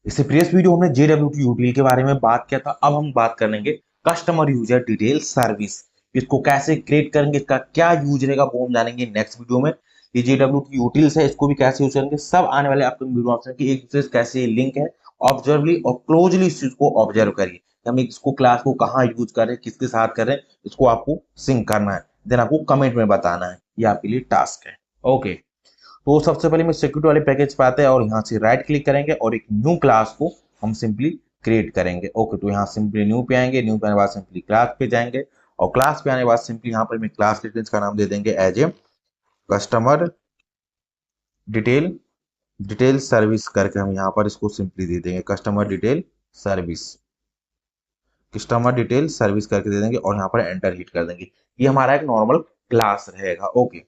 इससे previous video हमने JWT यूटिल के बारे में बात किया था। अब हम बात करेंगे कस्टमर यूजर डिटेल सर्विस। इसको कैसे क्रिएट करेंगे, इसका क्या यूज रहेगा वो हम जानेंगे नेक्स्ट वीडियो में। ये JWT यूटिल्स है, इसको भी कैसे यूज करेंगे सब आने वाले आपको वीडियो ऑप्शन की एक दूसरे से कैसे लिंक है। ऑब्जर्वली और क्लोजली इस चीज को ऑब्जर्व करिए कि हम इसको क्लास को कहाँ यूज कर रहे हैं, किसके साथ कर रहे हैं, इसको आपको सिंक करना है। देन आपको कमेंट में बताना है, ये आपके लिए टास्क है। ओके, तो सबसे पहले मैं सिक्योरिटी वाले पैकेज पे आते हैं और यहाँ से राइट क्लिक करेंगे और एक न्यू क्लास को हम सिंपली क्रिएट करेंगे। ओके, तो यहाँ सिंपली न्यू पे आएंगे, न्यू पे आने के बाद सिंपली क्लास पे जाएंगे और क्लास पे आने के बाद सिंपली यहाँ पर मैं क्लास डिटेल्स का नाम दे देंगे as a customer detail detail service करके हम यहाँ पर इसको सिंपली दे देंगे कस्टमर डिटेल सर्विस करके दे देंगे और यहाँ पर एंटर हिट कर देंगे। ये हमारा एक नॉर्मल क्लास रहेगा। ओके,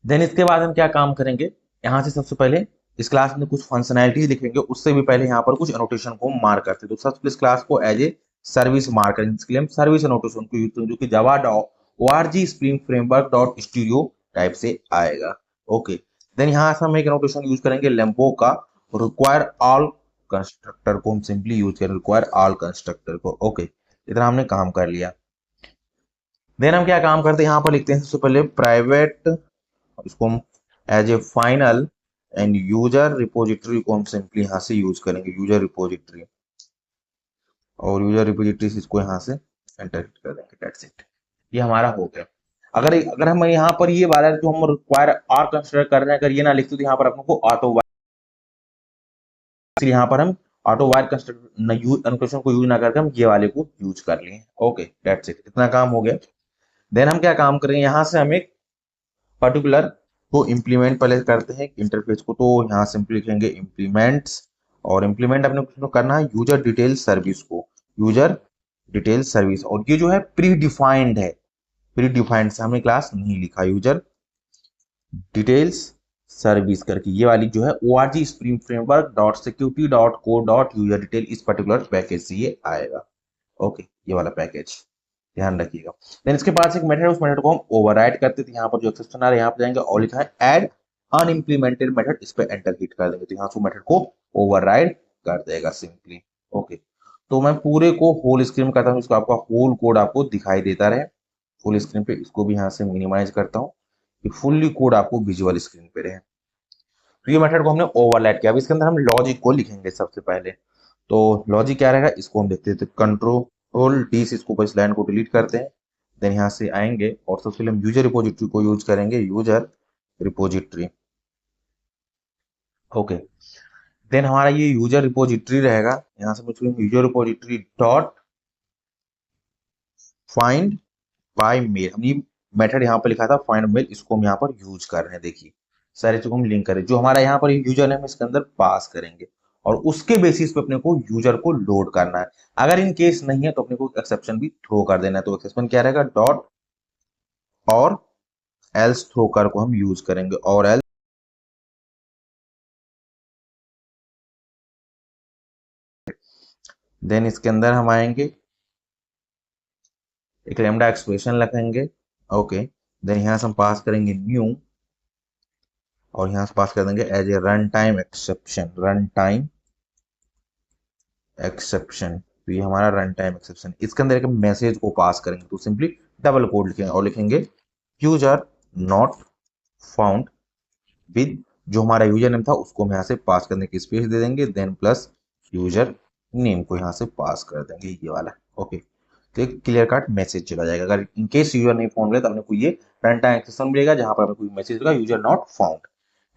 देन इसके बाद हम क्या काम करेंगे, यहाँ से सबसे पहले इस क्लास में कुछ फंक्शनैलिटीज लिखेंगे। उससे भी पहले यहाँ पर कुछ एनोटेशन को मार्क करते हैं। तो सबसे इस क्लास को एज ए सर्विस मार्क करेंगे, इसके लिए हम सर्विस एनोटेशन को यूज करेंगे जो कि java.org spring framework dot studio type से आएगा। ओके, देन यहाँ से हम एक एनोटेशन यूज करेंगे लेम्बो का, रिक्वायर ऑल कंस्ट्रक्टर को हम सिंपली यूज करें रिक्वायर ऑल कंस्ट्रक्टर को। ओके, इतना हमने काम कर लिया। देन हम क्या काम करते हैं, यहाँ पर लिखते हैं सबसे पहले प्राइवेट, इसको हम as a final and user repository को हम सिंपली यहाँ से यूज करेंगे यूजर रिपोजिटरी, और यूजर रिपोजिटरी से इसको यहाँ से एंटर कर देंगे। दैट्स इट, ये हमारा हो गया। अगर अगर हम यहाँ पर ये वाला जो हम रिक्वायर आर कंसिडर कर रहे हैं, अगर ये ना लिखते तो यहाँ पर अपने को ऑटो वायर, यहाँ पर हम ऑटो वायर कंस्ट्रक्शन को यूज ना करके हम ये वाले को यूज कर लिए। ओके, दैट्स इट, इतना काम हो गया। देन हम क्या काम करेंगे, यहाँ से हम एक पर्टिकुलर को इम्प्लीमेंट पहले करते हैं इंटरफेस को। तो यहाँ सिंपली लिखेंगे इम्प्लीमेंट्स, और इम्प्लीमेंट अपने को करना है यूजर डिटेल सर्विस को, यूजर डिटेल सर्विस। और ये जो है प्री डिफाइंड है, प्री डिफाइंड से हमने क्लास नहीं लिखा, यूजर डिटेल्स सर्विस करके ये वाली जो है org spring framework dot security dot co dot user detail इस पर्टिकुलर पैकेज से ये आएगा। ओके, ये वाला पैकेज ध्यान रखिएगा। देन इसके बाद एक मेथड, उस मेथड को हम ओवरराइड करते थे। यहाँ पर जो एक्सेप्शन आ रहा है यहाँ पे जाएंगे और लिखा है ऐड अनइम्प्लीमेंटेड मेथड, इस पे एंटर हिट कर देंगे तो यहाँ से मेथड को ओवरराइड कर देगा सिंपली। ओके, तो मैं पूरे को होल स्क्रीन करता हूँ, इसको आपका होल कोड आपको दिखाई देता रहे फुल स्क्रीन पे। इसको भी यहाँ से मिनिमाइज करता हूँ कि फुल्ली कोड आपको विजुअल स्क्रीन पे रहे। तो ये मेथड को हमने ओवरराइड किया। अब इसके अंदर हम लॉजिक को लिखेंगे सबसे पहले। तो लॉजिक क्या रहेगा, इसको हम देखते थे कंट्रोल डी से इसको इस लाइन को डिलीट करते हैं। देन यहाँ से आएंगे और सबसे पहले हम यूजर रिपोजिटरी को यूज करेंगे, यूजर रिपोजिटरी। ओके, देन हमारा ये यूजर रिपोजिटरी रहेगा। यहाँ से हम user repository dot find by mail, हमने मेथड यहाँ पर लिखा था फाइंड मेल, इसको हम यहाँ पर यूज कर रहे हैं। देखिए सारे चीजों को हम लिंक करें, जो हमारा यहाँ पर यूजर नेम इसके अंदर पास करेंगे और उसके बेसिस पे अपने को यूजर को लोड करना है। अगर इन केस नहीं है तो अपने को एक्सेप्शन भी थ्रो कर देना है। तो एक्सेप्शन क्या रहेगा, डॉट और एल्स थ्रो कर को हम यूज करेंगे, और एल्स। देन इसके अंदर हम आएंगे एक लैम्डा एक्सप्रेशन लिखेंगे। ओके, देन यहाँ से हम पास करेंगे न्यू, और यहाँ से पास कर देंगे as a run time exception, run time exception. तो ये हमारा रन टाइम एक्सेप्शन, इसके अंदर एक मैसेज को पास करेंगे। तो सिंपली डबल कोड लिखेंगे और लिखेंगे यूजर नॉट फाउंड विद, जो हमारा यूजर नेम था उसको हम यहाँ से पास करने की स्पेस दे देंगे। देन प्लस यूजर नेम को यहाँ से पास कर देंगे, ये वाला। ओके, तो एक क्लियर कट मैसेज चला जाएगा। अगर इनकेस यूजर नहीं फाउंड मिले तो आपको ये रन टाइम एक्सेप्शन मिलेगा, जहां पर कोई मैसेज होगा user not found.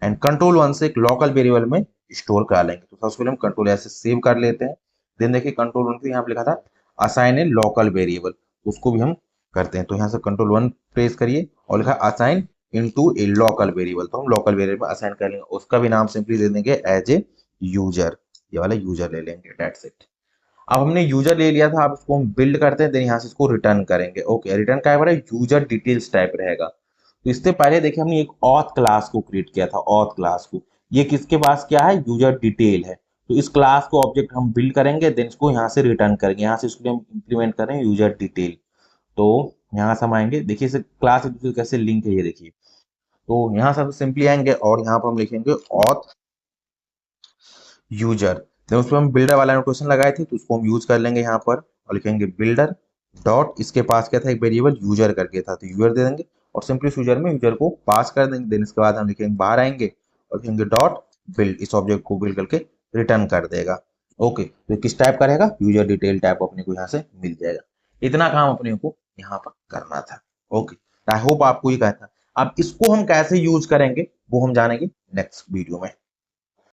And control one से एक लोकल वेरिएबल में स्टोर करा लेंगे। तो सबसे पहले हम कंट्रोल ऐसे सेव कर लेते हैं। देन देखिए कंट्रोल वन पे यहाँ पे लिखा था असाइन ए लोकल वेरिएबल, उसको भी हम करते हैं। तो यहाँ से कंट्रोल वन प्रेस करिए और लिखा असाइन इनटू ए लोकल वेरिएबल, तो हम लोकल वेरिएबल असाइन कर लेंगे, उसका भी नाम सिंपली दे देंगे एज ए यूजर, ये वाला यूजर ले लेंगे। That's it. अब हमने यूजर ले लिया था, अब इसको हम बिल्ड करते हैं। देन यहाँ से इसको रिटर्न करेंगे। ओके, रिटर्न क्या है, यूजर डिटेल्स टाइप रहेगा। तो इससे पहले देखिए हमने एक ऑथ क्लास को क्रिएट किया था, ऑथ क्लास को। ये किसके पास क्या है, यूजर डिटेल है। तो इस क्लास को ऑब्जेक्ट हम बिल्ड करेंगे, देन इसको यहाँ से रिटर्न करेंगे। यहाँ से इसको हम इंप्लीमेंट करें यूजर डिटेल। तो यहाँ से हम आएंगे, देखिए इसे क्लास एक दूसरे कैसे लिंक है, ये देखिए। तो यहाँ से हम सिंपली आएंगे और यहाँ पर हम लिखेंगे ऑथ यूजर। देन उसमें हम बिल्डर वाला नोटेशन लगाए थे तो उसको हम यूज कर लेंगे यहाँ पर और लिखेंगे बिल्डर डॉट, इसके पास क्या था, एक वेरिएबल यूजर करके था तो यूजर दे देंगे और सिंपली इस यूजर में यूजर को पास कर देंगे। देन इसके बाद हम लिखेंगे बाहर आएंगे और लिखेंगे डॉट बिल्ड, इस ऑब्जेक्ट को बिल्ड करके रिटर्न कर देगा। ओके, तो किस टाइप का रहेगा, यूजर डिटेल टाइप अपने को यहाँ से मिल जाएगा। इतना काम अपने को यहाँ पर करना था। ओके, आई होप आपको ये कहना था। अब इसको हम कैसे यूज करेंगे वो हम जानेंगे नेक्स्ट वीडियो में।